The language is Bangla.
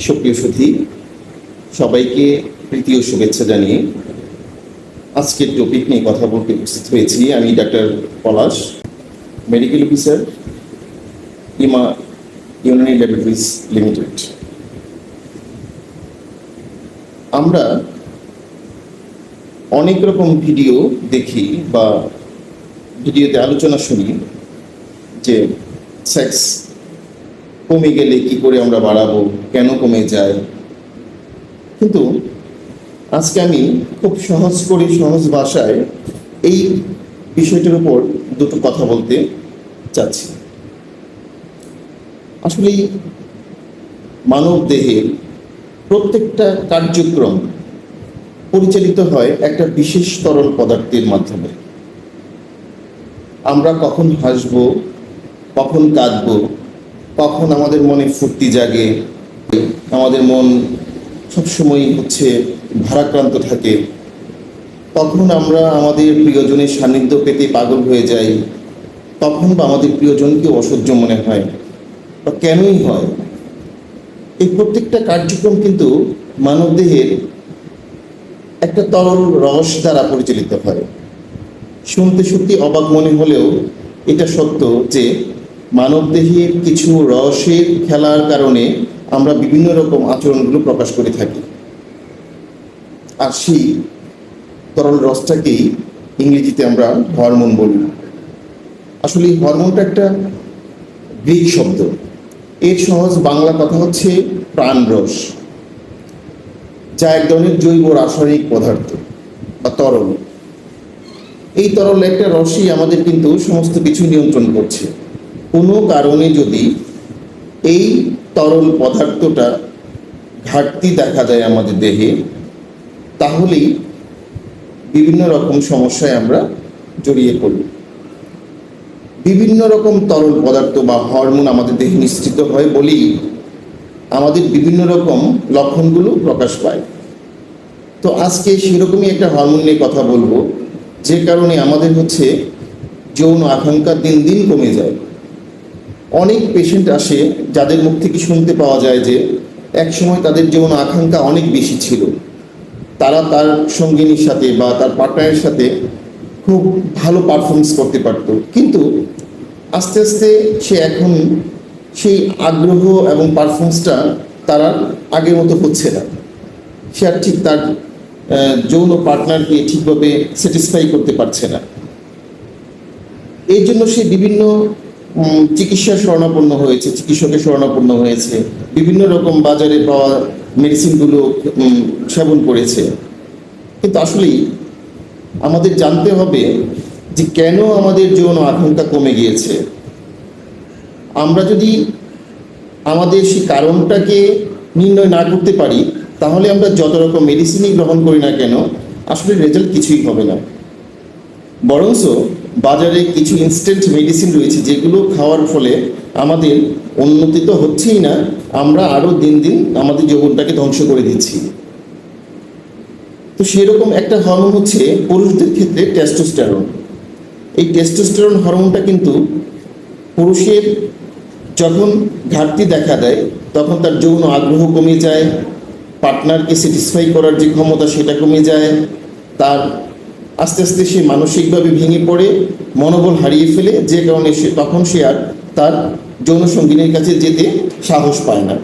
সুপ্রিয় সুধী, সবাইকে প্রীতি ও শুভেচ্ছা জানিয়ে আজকের টপিক নিয়ে কথা বলতে উপস্থিত হয়েছি। আমি ডাক্তার পলাশ, মেডিকেল অফিসার, ইমা ইউনানি ল্যাবরেটরিজ লিমিটেড। আমরা অনেক রকম ভিডিও দেখি বা ভিডিওতে আলোচনা শুনি যে সেক্স কমে গেলে কি করে আমরা বাড়াবো, কেন কমে যায়। কিন্তু আজকে আমি খুব সহজ ভাষায় এই বিষয়টির উপর দুটো কথা বলতে চাচ্ছি। আসলে মানব দেহের প্রত্যেকটা কার্যক্রম পরিচালিত হয় একটা বিশেষ তরল পদার্থের মাধ্যমে। আমরা কখন হাসবো, কখন কাঁদবো, কখন আমাদের মনে ফুর্তি জাগে, আমাদের মন সবসময় ভারাক্রান্ত থাকে, তখন আমরা আমাদের প্রিয়জনের সান্নিধ্য পেতে পাগল হয়ে যাই, তখন বা আমাদের প্রিয়জনকে অসহ্য মনে হয় বা কেনই হয়। এই প্রত্যেকটা কার্যক্রম কিন্তু মানবদেহের একটা তরল রস দ্বারা পরিচালিত হয়। শুনতে সত্যি অবাক মনে হলেও এটা সত্য যে মানবদেহের কিছু রসের খেলার কারণে আমরা বিভিন্ন রকম আচরণগুলো প্রকাশ করে থাকি। আর সেই তরল রসটাকেই ইংরেজিতে আমরা হরমোন বলি। আসলে এই হরমোনটা একটা গ্রিক শব্দ। এর সহজ বাংলা কথা হচ্ছে প্রাণরস, যা এক ধরনের জৈব রাসায়নিক পদার্থ বা তরল। এই তরল একটা রসই আমাদের কিন্তু সমস্ত কিছু নিয়ন্ত্রণ করছে। কোনো কারণে যদি এই তরল পদার্থটা ঘাটতি দেখা যায় আমাদের দেহে, তাহলেই বিভিন্ন রকম সমস্যায় আমরা জড়িয়ে পড়ি। বিভিন্ন রকম তরল পদার্থ বা হরমোন আমাদের দেহে নিঃসৃত হয় বলেই আমাদের বিভিন্ন রকম লক্ষণগুলো প্রকাশ পায়। তো আজকে সেরকমই একটা হরমোন নিয়ে কথা বলবো, যে কারণে আমাদের যৌন আকাঙ্ক্ষা দিন দিন কমে যায়। অনেক পেশেন্ট আসে যাদের মুখ থেকে শুনতে পাওয়া যায় যে একসময় তাদের যৌন আকাঙ্ক্ষা অনেক বেশি ছিল, তারা তার সঙ্গিনীর সাথে বা তার পার্টনারের সাথে খুব ভালো পারফরমেন্স করতে পারত, কিন্তু আস্তে আস্তে সে এখন সেই আগ্রহ এবং পারফরমেন্সটা তার আগের মতো হচ্ছে না। সে আর ঠিক তার যৌন পার্টনারকে ঠিকভাবে স্যাটিসফাই করতে পারছে না। এই জন্য সে বিভিন্ন চিকিৎসকের শরণাপন্ন হয়েছে, বিভিন্ন রকম বাজারে পাওয়া মেডিসিনগুলো সেবন করেছে। কিন্তু আসলেই আমাদের জানতে হবে যে কেন আমাদের যৌন আকাঙ্ক্ষা কমে গিয়েছে। আমরা যদি আমাদের সেই কারণটাকে নির্ণয় না করতে পারি, তাহলে আমরা যত রকম মেডিসিনই গ্রহণ করি না কেন, আসলে রেজাল্ট কিছুই হবে না। বরঞ্চ বাজারে কিছু ইনস্ট্যান্ট মেডিসিন রয়েছে যেগুলো খাওয়ার ফলে আমাদের উন্নতি তো হচ্ছেই না, আমরা আরও দিন দিন আমাদের যৌবনটাকে ধ্বংস করে দিচ্ছি। তো সেরকম একটা হরমোন পুরুষদের ক্ষেত্রে টেস্টোস্টেরন। এই টেস্টোস্টেরন হরমোনটা কিন্তু পুরুষের যখন ঘাটতি দেখা দেয়, তখন তার যৌন আগ্রহ কমে যায়, পার্টনারকে স্যাটিসফাই করার যে ক্ষমতা সেটা কমে যায়, তার আস্তে আস্তে সে মানসিকভাবে ভেঙে পড়ে, মনোবল হারিয়ে ফেলে, যে কারণে তখন সে আর তার যৌন সঙ্গিনীর কাছে যেতে সাহস পায় না।